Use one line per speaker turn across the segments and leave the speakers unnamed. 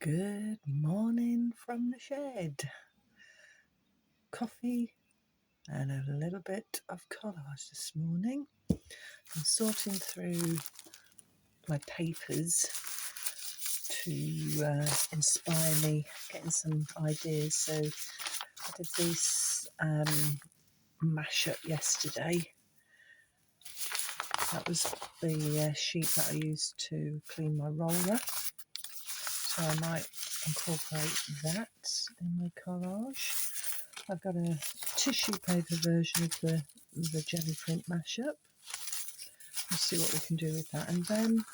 Good morning from the shed. Coffee and a little bit of collage this morning. I'm sorting through my papers to inspire me, getting some ideas. So I did this mashup yesterday. That was the sheet that I used to clean my roller. So I might incorporate that in my collage. I've got a tissue paper version of the jelly print mashup. Let's see what we can do with that. And then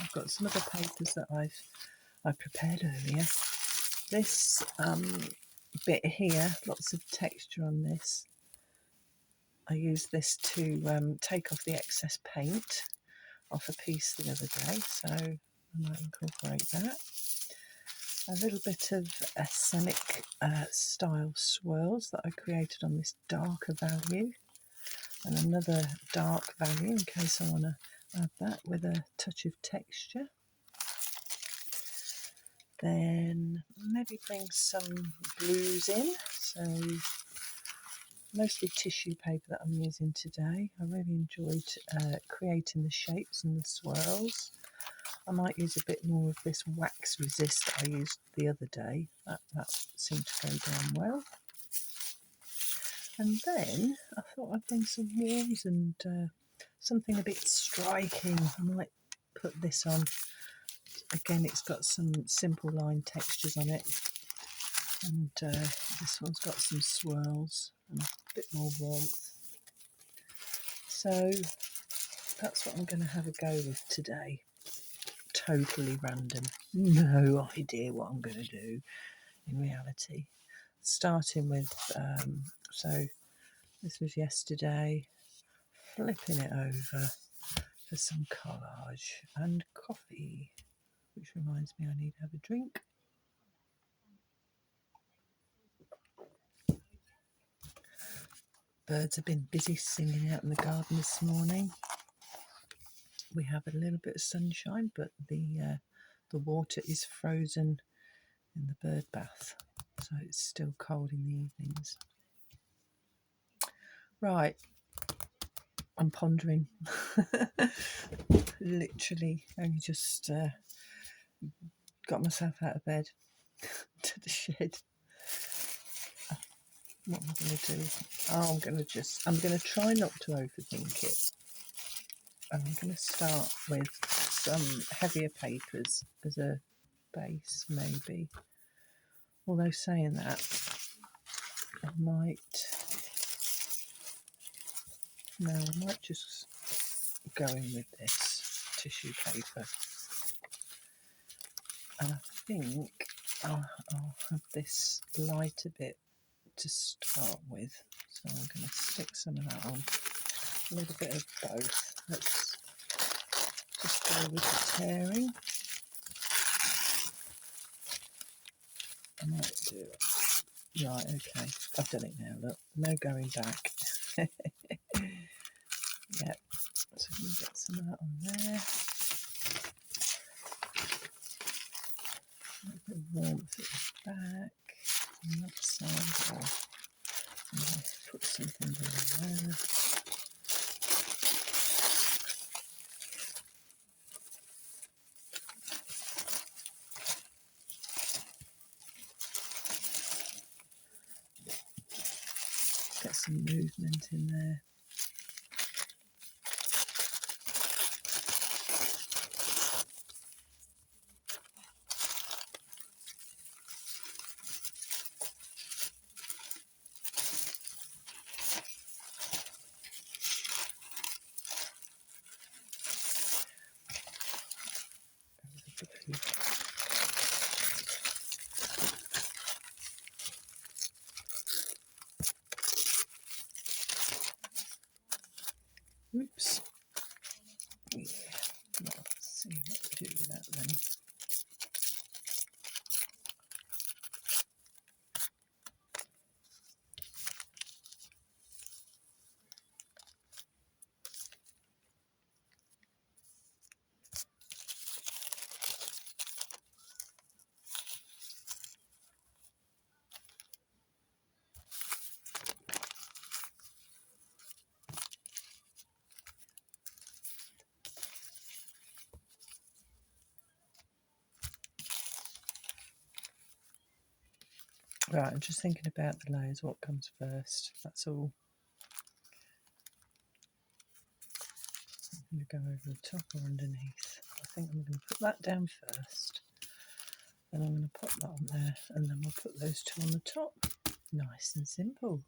I've got some other papers that I prepared earlier. This bit here, lots of texture on this. I used this to take off the excess paint off a piece the other day, so I might incorporate that. A little bit of Essenic style swirls that I created on this darker value, and another dark value in case I want to add that with a touch of texture. Then maybe bring some blues in, so mostly tissue paper that I'm using today. I really enjoyed creating the shapes and the swirls. I might use a bit more of this wax resist that I used the other day. That seemed to go down well. And then I thought I'd bring some walls and something a bit striking. I might put this on. Again, it's got some simple line textures on it. And this one's got some swirls and a bit more warmth. So that's what I'm going to have a go with today. Totally random. No idea what I'm going to do in reality. Starting with, so this was yesterday, flipping it over for some collage and coffee, which reminds me I need to have a drink. Birds have been busy singing out in the garden this morning. We have a little bit of sunshine, but the water is frozen in the bird bath, so it's still cold in the evenings. Right, I'm pondering. Literally only just got myself out of bed to the shed. What am I going to do? Oh, I'm going to try not to overthink it. And I'm going to start with some heavier papers as a base, maybe. Although saying that, I might just go in with this tissue paper. And I think I'll have this lighter bit to start with. So I'm going to stick some of that on. A little bit of both. Let's just go with the tearing. I might do it. Right, okay. I've done it now, look. No going back. Yep. So we can get some of that on there. A little bit of warmth at the back. On that side. Put something down there. Get some movement in there. Right, I'm just thinking about the layers, what comes first, that's all. I'm going to go over the top or underneath. I think I'm going to put that down first. Then I'm going to put that on there, and then we'll put those two on the top. Nice and simple.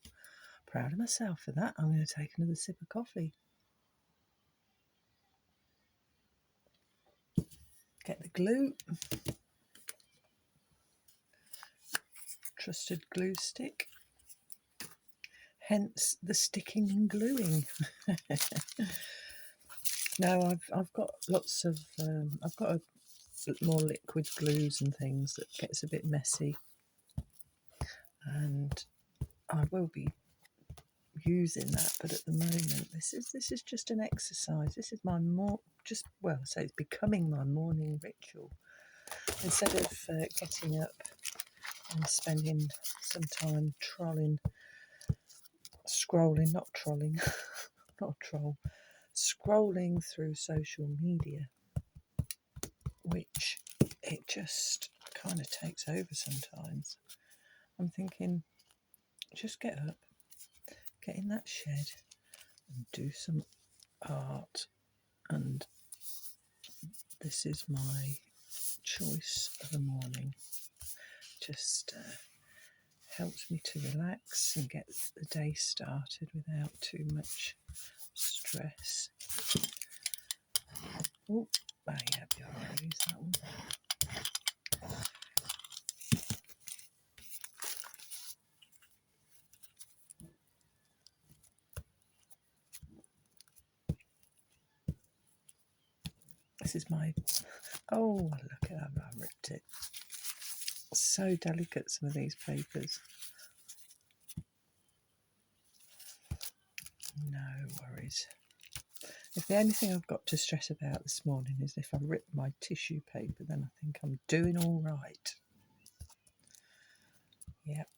Proud of myself for that. I'm going to take another sip of coffee. Get the glue. Trusted glue stick. Hence the sticking and gluing. No, I've got lots of I've got more liquid glues and things that gets a bit messy, and I will be using that. But at the moment, this is just an exercise. This is my so it's becoming my morning ritual. Instead of getting up and spending some time scrolling through social media, which it just kind of takes over sometimes. I'm thinking, just get up, get in that shed and do some art. And this is my choice of the morning. Just helps me to relax and get the day started without too much stress. Oh, yeah, I'll use that one. This is my, oh, look at that, I ripped it. So delicate, some of these papers. No worries. If the only thing I've got to stress about this morning is if I rip my tissue paper, then I think I'm doing all right. Yep.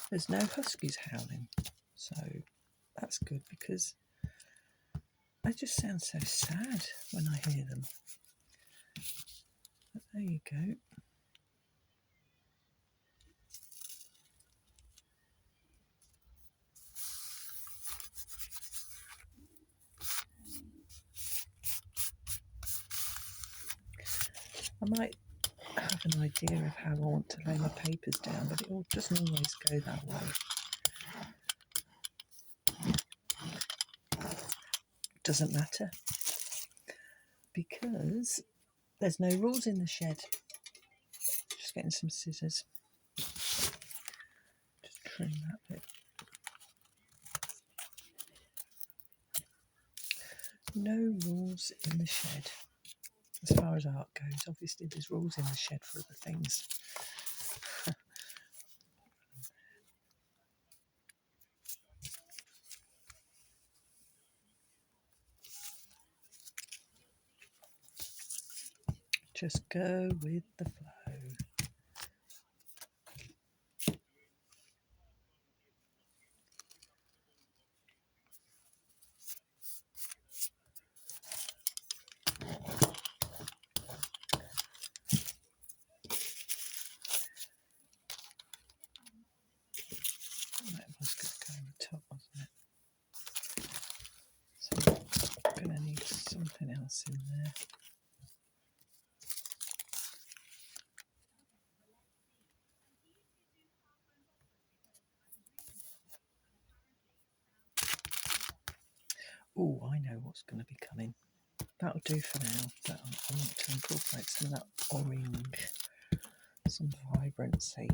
There's no huskies howling, so that's good because they just sound so sad when I hear them. But there you go. I might have an idea of how I want to lay my papers down, but it all doesn't always go that way. Doesn't matter, because there's no rules in the shed. Just getting some scissors. Just trim that bit. No rules in the shed. As far as art goes, obviously there's rules in the shed for other things. Just go with the flow. That was going to go on the top, wasn't it? So I'm going to need something else in there. Oh, I know what's going to be coming. That'll do for now. But I want to incorporate some of that orange, some vibrancy,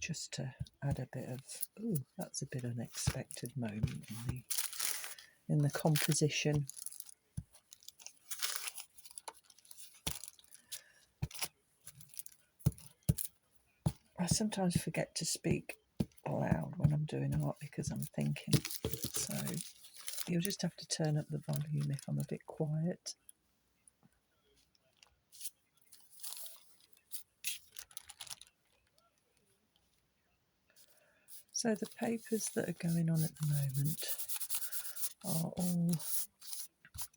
just to add a bit of. Oh, that's a bit unexpected moment in the composition. I sometimes forget to speak loud when I'm doing art because I'm thinking. So you'll just have to turn up the volume if I'm a bit quiet. So the papers that are going on at the moment are all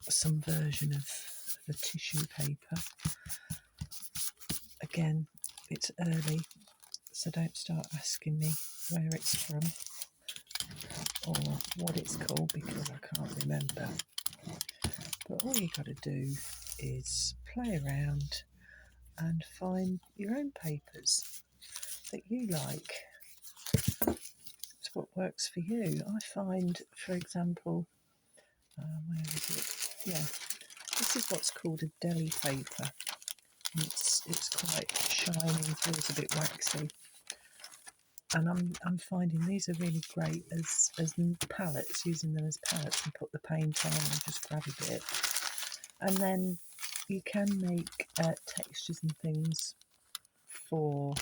some version of the tissue paper. Again, it's early, so don't start asking me where it's from or what it's called, because I can't remember. But all you got to do is play around and find your own papers that you like. It's what works for you. I find, for example, where is it? Yeah, this is what's called a deli paper. It's quite shiny, feels a bit waxy, and I'm finding these are really great as palettes, using them as palettes and put the paint on and just grab a bit, and then you can make textures and things for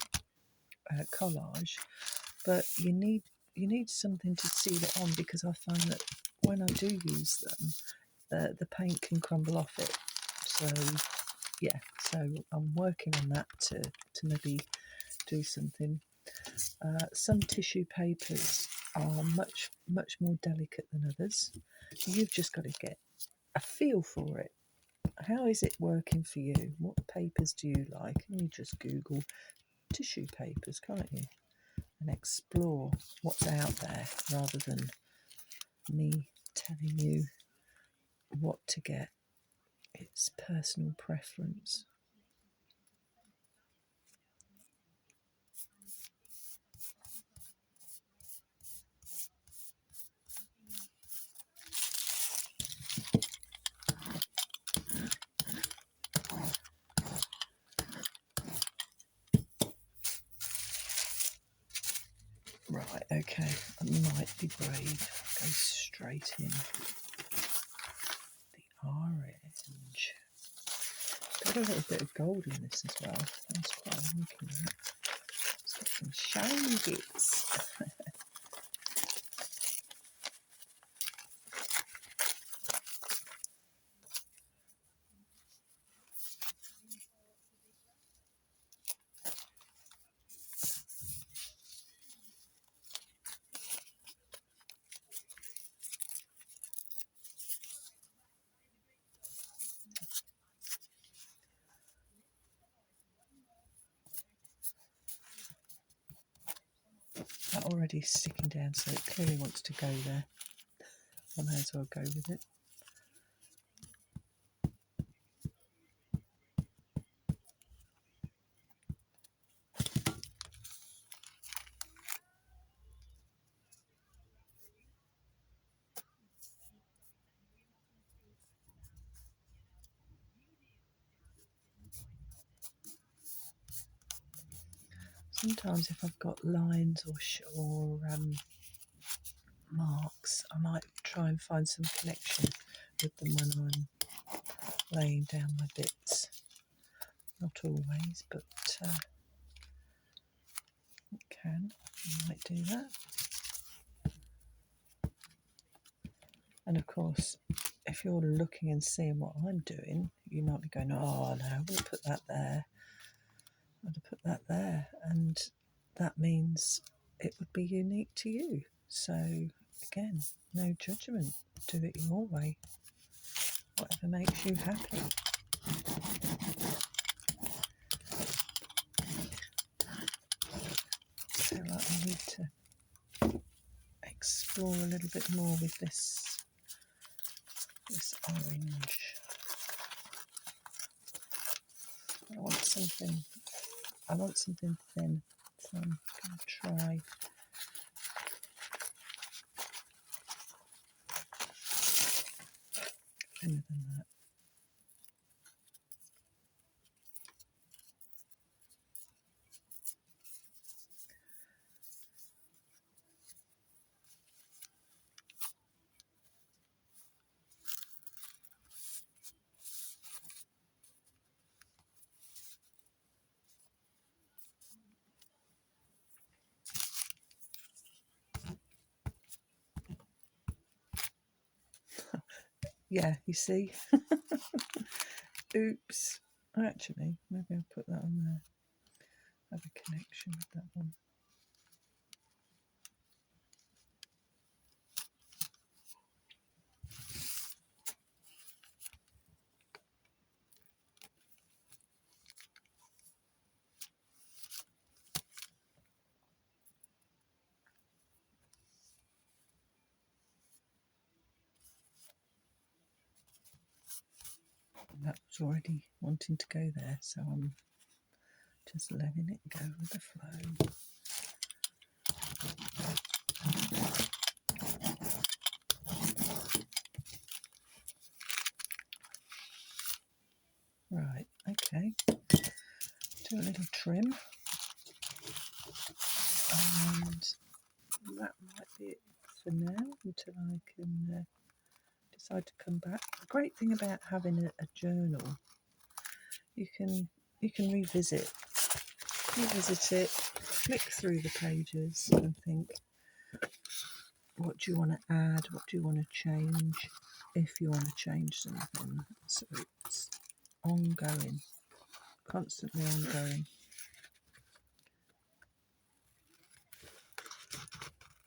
collage, but you need something to seal it on, because I find that when I do use them, the paint can crumble off it. So yeah, so I'm working on that to maybe do something. Some tissue papers are much more delicate than others. You've just got to get a feel for it. How is it working for you? What papers do you like? And you just Google tissue papers, can't you? And explore what's out there, rather than me telling you what to get. It's personal preference. Right, okay, I might be brave. Go straight in. The orange. Got a little bit of gold in this as well. That's quite liking that. It's got some shiny bits. That already sticking down, so it clearly wants to go there. I may as well go with it. Sometimes if I've got lines or marks, I might try and find some connection with them when I'm laying down my bits. Not always, but it can. I might do that. And of course, if you're looking and seeing what I'm doing, you might be going, oh no, I wouldn't put that there. I'd have put that there. And that means it would be unique to you. So again, no judgment. Do it your way. Whatever makes you happy. I feel like I need to explore a little bit more with this orange. I want something thin, so I'm going to try thinner than that. Yeah, you see? Oops. Actually, maybe I'll put that on there. Have a connection with that one. That was already wanting to go there, so I'm just letting it go with the flow. Right, okay. Do a little trim, and that might be it for now until I can decide to come back. The great thing about having a journal, you can revisit it, flick through the pages and think, what do you want to add, what do you want to change, if you want to change something. So it's ongoing, constantly ongoing.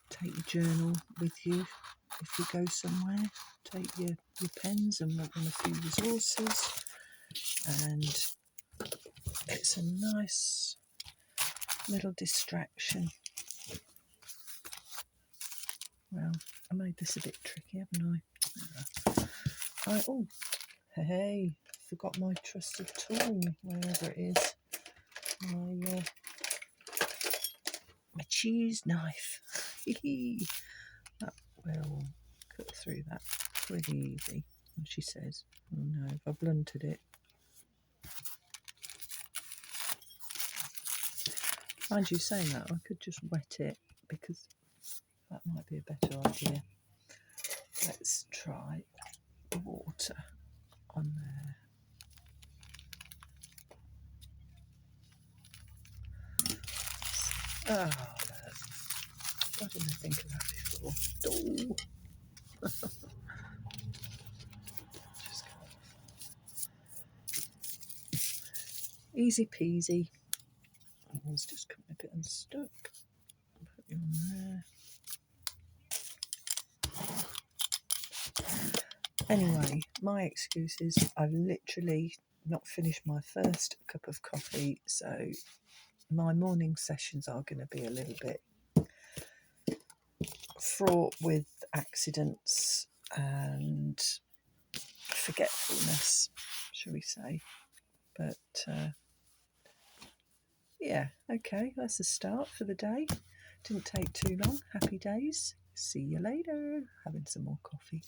Take your journal with you if you go somewhere. Take your pens and a few resources, and it's a nice little distraction. Well, I made this a bit tricky, haven't I? Oh, hey, forgot my trusted tool, wherever it is. My cheese knife. That will cut through that pretty easy, as she says. Oh no, if I blunted it. Mind you, saying that, I could just wet it, because that might be a better idea. Let's try water on there. Oh, look. Why didn't I think of that before? Oh. Just easy peasy. It's just coming a bit unstuck. Put you on there. Anyway, my excuse is I've literally not finished my first cup of coffee, so my morning sessions are going to be a little bit fraught with accidents and forgetfulness, shall we say. But yeah, okay, that's a start for the day. Didn't take too long. Happy days. See you later. Having some more coffee.